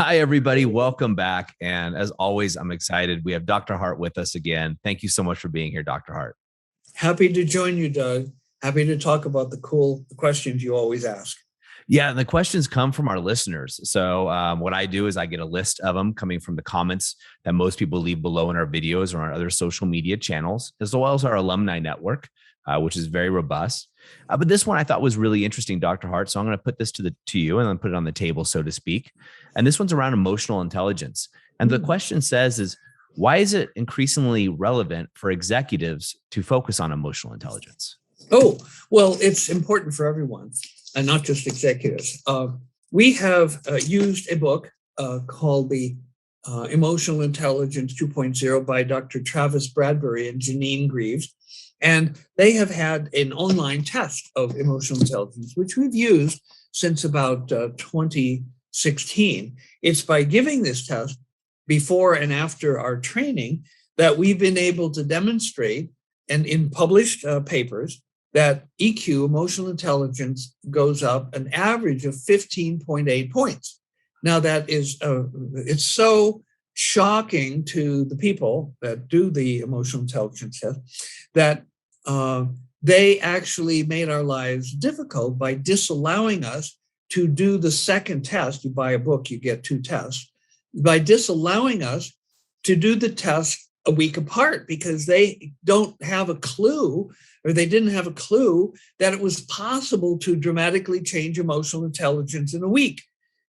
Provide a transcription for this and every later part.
Hi, everybody. Welcome back. And as always, I'm excited. We have Dr. Hardt with us again. Thank you so much for being here, Dr. Hardt. Happy to join you, Doug. Happy to talk about the cool questions you always ask. Yeah, and the questions come from our listeners. So what I do is I get a list of them coming from the comments that most people leave below in our videos or on our other social media channels, as well as our alumni network, which is very robust. But this one I thought was really interesting, Dr. Hardt. So I'm going to put this to you and then put it on the table, so to speak. And this one's around emotional intelligence. And the question says, why is it increasingly relevant for executives to focus on emotional intelligence? Oh, well, it's important for everyone and not just executives. We have used a book called the Emotional Intelligence 2.0 by Dr. Travis Bradbury and Janine Greaves. And they have had an online test of emotional intelligence, which we've used since about 2016. It's by giving this test before and after our training that we've been able to demonstrate, and in published papers, that EQ, emotional intelligence, goes up an average of 15.8 points. Now that is, it's so shocking to the people that do the emotional intelligence test that they actually made our lives difficult by disallowing us to do the second test. You buy a book, you get two tests. By disallowing us to do the test a week apart because they don't have a clue, or they didn't have a clue that it was possible to dramatically change emotional intelligence in a week.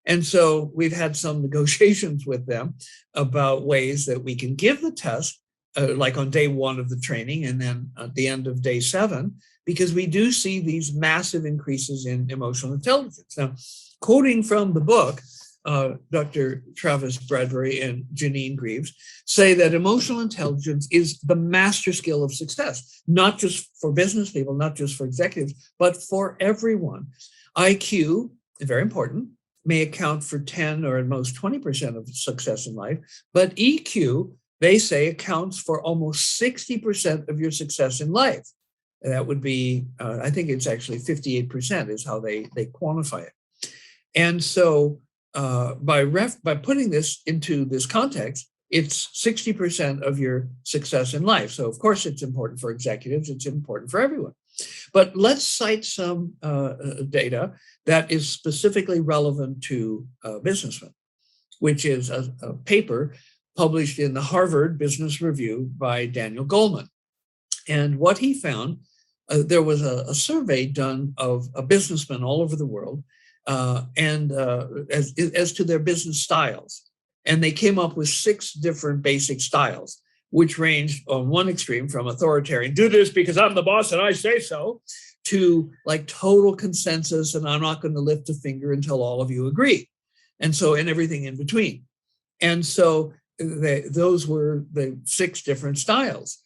And so we've had some negotiations with them about ways that we can give the test, like on day one of the training and then at the end of day 7, because we do see these massive increases in emotional intelligence. Now, quoting from the book, Dr. Travis Bradbury and Janine Greaves say that emotional intelligence is the master skill of success, not just for business people, not just for executives, but for everyone. IQ, very important, may account for 10 or at most 20% of success in life, but EQ, they say, accounts for almost 60% of your success in life. That would be, I think it's actually 58% is how they quantify it. And so by putting this into this context, it's 60% of your success in life. So of course it's important for executives, it's important for everyone. But let's cite some data that is specifically relevant to businessmen, which is a paper published in the Harvard Business Review by Daniel Goleman. And what he found, there was a survey done of businessmen all over the world, and as to their business styles. And they came up with 6 different basic styles, which ranged on one extreme from authoritarian, do this because I'm the boss and I say so, to like total consensus and I'm not going to lift a finger until all of you agree. And so, and everything in between. And so those were the 6 different styles.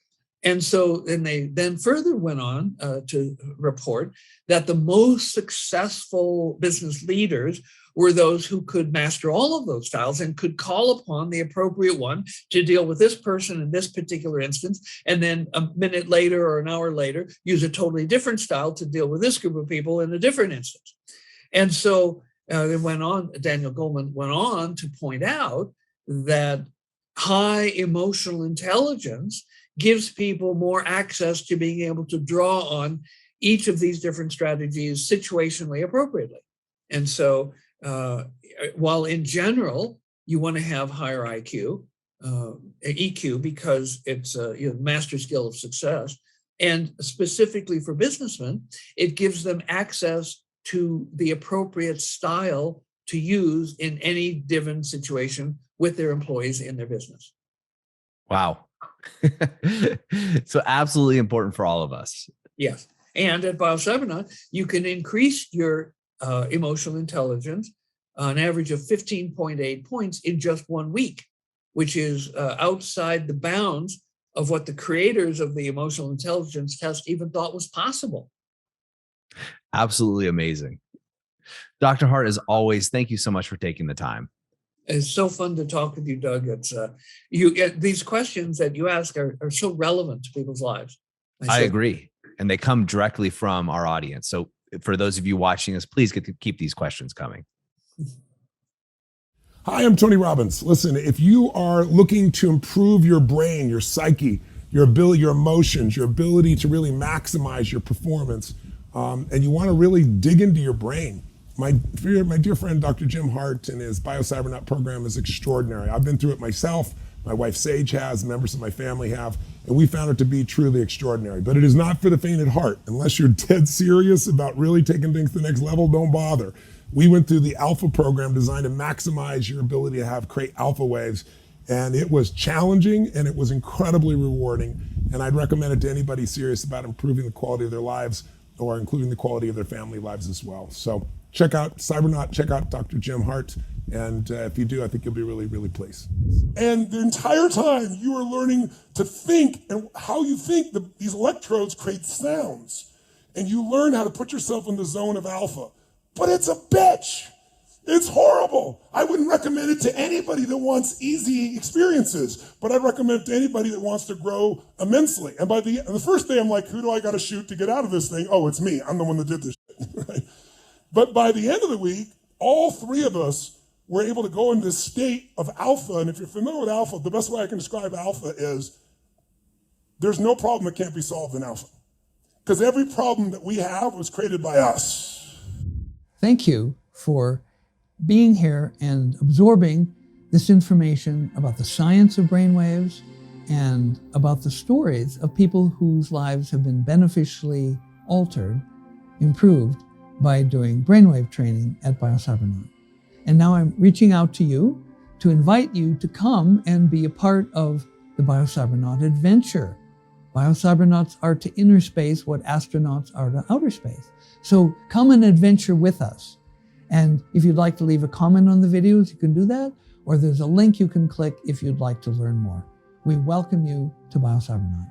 And so, and they then further went on to report that the most successful business leaders were those who could master all of those styles and could call upon the appropriate one to deal with this person in this particular instance. And then a minute later or an hour later, use a totally different style to deal with this group of people in a different instance. And so it went on, Daniel Goleman went on to point out that high emotional intelligence gives people more access to being able to draw on each of these different strategies situationally appropriately. And so while in general, you want to have higher IQ, EQ, because it's a master skill of success, and specifically for businessmen, it gives them access to the appropriate style to use in any given situation with their employees in their business. Wow. So absolutely important for all of us. Yes. And at Biocybernaut, you can increase your emotional intelligence an average of 15.8 points in just 1 week, which is outside the bounds of what the creators of the emotional intelligence test even thought was possible. Absolutely amazing. Dr. Hardt, as always, thank you so much for taking the time. It's so fun to talk with you, Doug. It's these questions that you ask are so relevant to people's lives. I agree. And they come directly from our audience. So for those of you watching us, please keep these questions coming. Hi, I'm Tony Robbins. Listen, if you are looking to improve your brain, your psyche, your ability, your emotions, your ability to really maximize your performance, and you want to really dig into your brain, my dear friend, Dr. Jim Hardt, and his Biocybernaut program is extraordinary. I've been through it myself. My wife Sage has, members of my family have, and we found it to be truly extraordinary. But it is not for the faint at heart. Unless you're dead serious about really taking things to the next level, don't bother. We went through the Alpha program designed to maximize your ability to create alpha waves. And it was challenging and it was incredibly rewarding. And I'd recommend it to anybody serious about improving the quality of their lives or including the quality of their family lives as well. So check out Cybernaut, check out Dr. Jim Hardt. And if you do, I think you'll be really, really pleased. And the entire time you are learning to think and how you think these electrodes create sounds. And you learn how to put yourself in the zone of alpha. But it's a bitch. It's horrible. I wouldn't recommend it to anybody that wants easy experiences, but I'd recommend it to anybody that wants to grow immensely. And by the first day, I'm like, who do I got to shoot to get out of this thing? Oh, it's me. I'm the one that did this shit. Right? But by the end of the week, all three of us were able to go in this state of alpha. And if you're familiar with alpha, the best way I can describe alpha is there's no problem that can't be solved in alpha. Because every problem that we have was created by us. Thank you for being here and absorbing this information about the science of brainwaves and about the stories of people whose lives have been beneficially altered, improved by doing brainwave training at Biocybernaut. And now I'm reaching out to you to invite you to come and be a part of the Biocybernaut adventure. Biocybernauts are to inner space what astronauts are to outer space. So come and adventure with us. And if you'd like to leave a comment on the videos, you can do that, or there's a link you can click if you'd like to learn more. We welcome you to Biocybernaut.